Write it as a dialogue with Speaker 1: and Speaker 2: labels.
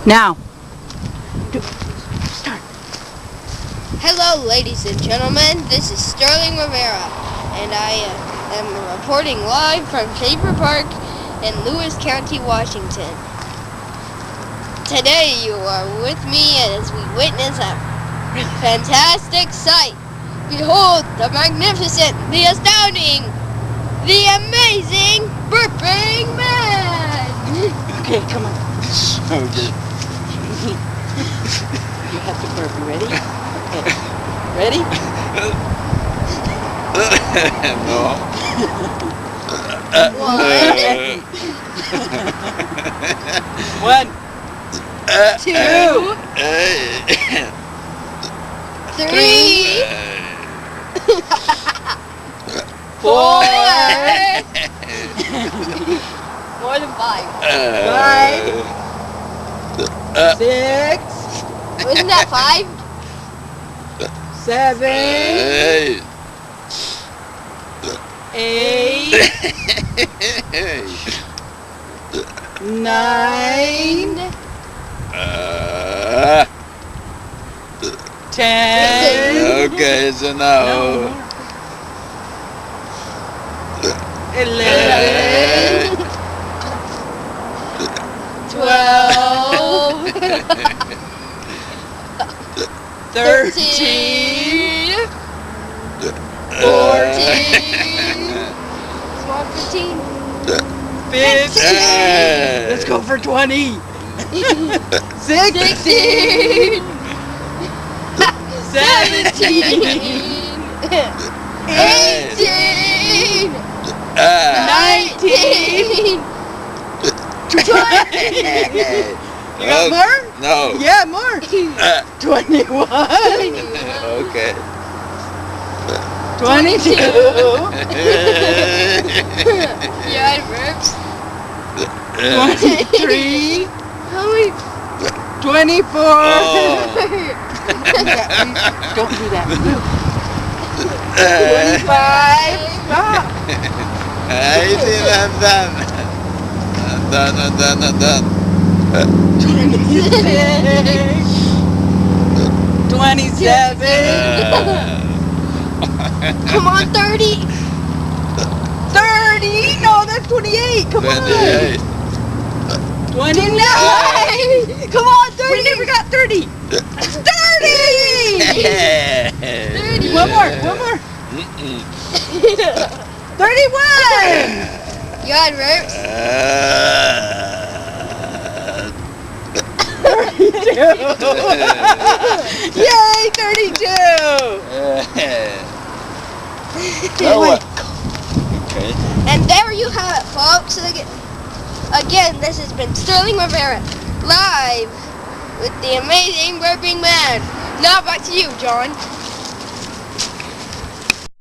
Speaker 1: Now.
Speaker 2: Hello, ladies and gentlemen. This is Sterling Rivera, and I am reporting live from Schaefer Park in Lewis County, Washington. Today, you are with me as we witness a fantastic sight. Behold, the magnificent, the astounding, the amazing Burping Man!
Speaker 1: Okay, come on.
Speaker 3: So good.
Speaker 1: You have to burp. You ready? Okay. Ready?
Speaker 3: No.
Speaker 1: One.
Speaker 2: Two. Three. Four. More than five.
Speaker 1: 5. 6.
Speaker 2: Wasn't that 5?
Speaker 1: 7. 8. 9. 10.
Speaker 3: Okay, so now.
Speaker 1: 11. 12. 13. 14.
Speaker 2: Small 15.
Speaker 1: 15. Let's go for 20. 16. 17. 18. 19. 20. You got more?
Speaker 3: No.
Speaker 1: Yeah, more. 21.
Speaker 3: Okay.
Speaker 1: 22.
Speaker 2: Yeah, it burps.
Speaker 1: 23.
Speaker 2: How many?
Speaker 1: 24.
Speaker 3: Oh.
Speaker 1: Don't do that. 25. Stop.
Speaker 3: I think I'm done. I'm done.
Speaker 1: 26. 27.
Speaker 2: Come on, 30.
Speaker 1: 30. No, that's 28. Come on.
Speaker 3: 28.
Speaker 1: 29. Come on, 30. We never got 30. 30.
Speaker 2: 30.
Speaker 1: One more. 31.
Speaker 2: You had burps?
Speaker 1: 32. Yay, 32.
Speaker 3: Okay.
Speaker 2: And there you have it, folks. Again, this has been Sterling Rivera, live with the Amazing Burping Man. Now back to you, John.